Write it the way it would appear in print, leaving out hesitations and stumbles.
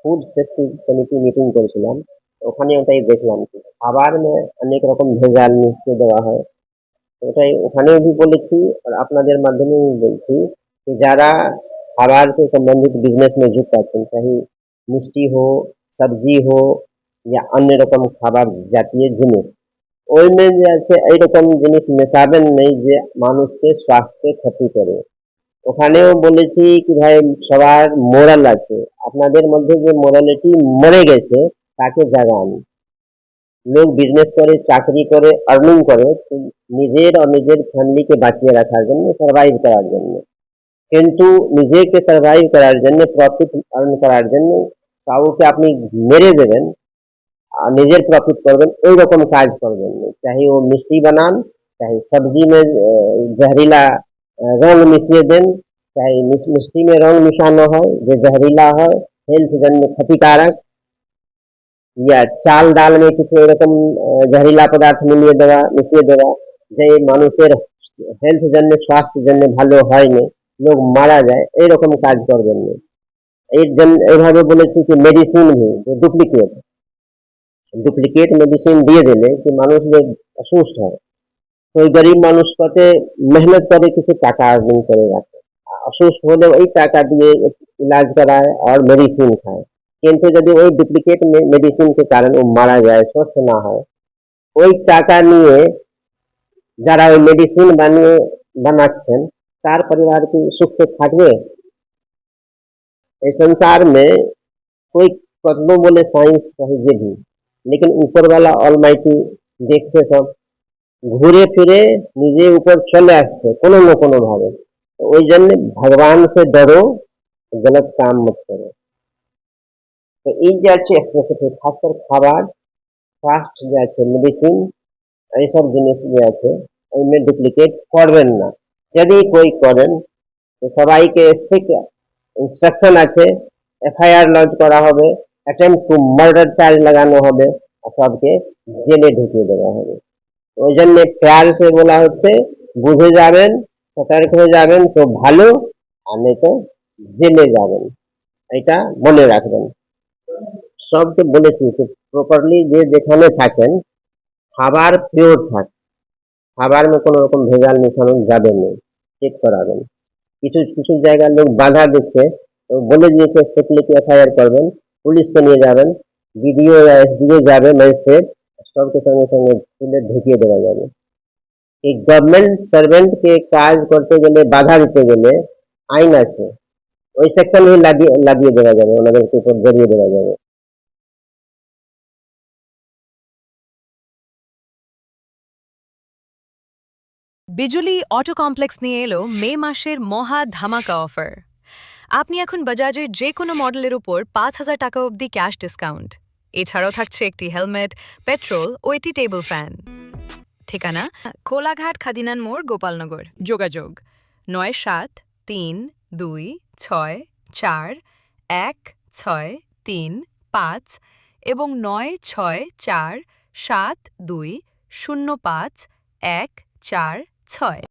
Food safety committee meeting করেছিলাম। ওখানে ওটাই দেখলাম কি খাবার অনেক রকম ভেজাল মিশিয়ে দেওয়া হয়। ওটাই ওখানেও भी বলেছি और আপনাদের মাধ্যমেও বলছি कि যারা খাবার से संबंधित बिजनेस में যুক্ত আছেন, চাहे মিষ্টি हो, सब्जी हो या अन्य রকম খাবার জাতীয় জিনিস, ওইমেं যে আছে এইরকম জিনিস মেশাবেন নেই যে মানুষকে স্বাস্থ্যে ক্ষতি করে। ওখানেও বলেছি কি ভাই সবার মোরাল আছে, আপনাদের মধ্যে যে মোরালিটি মরে গেছে তাকে জাগান। লোক বিজনেস করে, চাকরি করে, আর্নিং করে নিজের আর নিজের ফ্যামিলিকে বাঁচিয়ে রাখার জন্য, সার্ভাইভ করার জন্য। কিন্তু নিজেকে সার্ভাইভ করার জন্য, প্রফিট আর্ন করার জন্য কাউকে আপনি মেরে দেবেন আর নিজের প্রফিট করবেন, এইরকম কাজ করবেন না। চাहे वो मिष्टी बनान, चाहे सब्जी में जहरीला रंग मिशिয়ে দেন, चाहे मिष्टी में रंग मिशानो হয় যে জহরিলা হয়, হেলথ জন্য ক্ষতিকারক, या চাল ডাল में কিছু এরকম জহরিলা পদার্থ মিশিয়ে দেওয়া যে মানুষের হেলথ জন্য স্বাস্থ্যের জন্য ভালো হয় না, লোক মারা যায়, এইরকম কাজ করবেন না। এর জন্য এইভাবে বলেছি कि মেডিসিন भी जो ডুপ্লিকেট মেডিসিন দিয়ে দিলে कि মানুষ যে অসুস্থ হয়, তো ওই গরিব মানুষ কতে মেহনত করে কিছু টাকা আর্নিং করে রাখে, অসুস্থ হলে ওই টাকা দিয়ে ইলাজ করায় আর মেডিসিন খায়। কিন্তু যদি ওই ডুপ্লিকেট মেডিসিন के कारण ও মারা যায়, সুস্থ না হয়, ওই টাকা নিয়ে যারা ওই মেডিসিন বানাচ্ছেন তার পরিবার কি সুখ से থাকবে? इस संसार में कोई कतनो बोले साइंस कहे जे भी, लेकिन ऊपर वाला অলমাইটি দেখছে সব, ঘুরে ফিরে নিজের উপর চলে আসছে কোনো না কোনো ভাবে। তো ওই জন্য ভগবান से डरो, गलत काम मत करो। তো এই যে আছে স্পেসিফিক খাস করে খাবার, ফার্স্ট যে আছে মেডিসিন, এইসব জিনিস যে আছে ওইমেं ডুপ্লিকেট করবেন না। যদি কই করেন তো সবাইকে স্ট্রিক্ট ইনস্ট্রাকশন আছে, এফআইআর লঞ্চ করা হবে, অ্যাটেম্প্ট টু মার্ডার চার্জ লাগানো হবে আর সবকে জেলে ঢুকিয়ে দেওয়া হবে। ওই জন্য প্যার সে বলা হচ্ছে বুঝে যাবেন, সতর্ক হয়ে যাবেন তো ভালো, আর নেই তো জেলে যাবেন। এটা মনে রাখবেন। সবকে বলেছি যে প্রপারলি যে যেখানে থাকেন খাবার পিওর থাক, খাবার में কোনো রকম ভেজাল মেশানো যাবে না, চেক করাবেন। কিছু কিছু জায়গায় লোক বাধা দিচ্ছে, তো বলে দিয়েছে স্ট্রিক্টলি এফআইআর করবেন, পুলিশকে নিয়ে যাবেন, বিডিও या एसडीओ যাবে, ম্যাজিস্ট্রেট সবকে সঙ্গে সঙ্গে তুলে ঢুকিয়ে দেওয়া যাবে। এই গভর্নমেন্ট সার্ভেন্টকে কাজ করতে গেলে বাধা দিতে গেলে আইন আছে, ওই সেকশন লাগিয়ে দেওয়া যাবে, ওনাদেরকে উপর জড়িয়ে দেওয়া যাবে। বিজুলি অটো কমপ্লেক্স নিয়ে এলো মে মাসের মহা ধামাকা অফার। আপনি এখন বাজাজের যে কোনো মডেলের উপর ৫,০০০ টাকা অবধি ক্যাশ ডিসকাউন্ট। এছাড়াও থাকছে একটি হেলমেট, পেট্রোল ও একটি টেবিল ফ্যান। ঠিকানা কোলাঘাট, খাদিনান মোড়, গোপালনগর। যোগাযোগ ৯৭৩২৬৪১৬৩৫ এবং ৯৬৪৭২০৫১৪৬।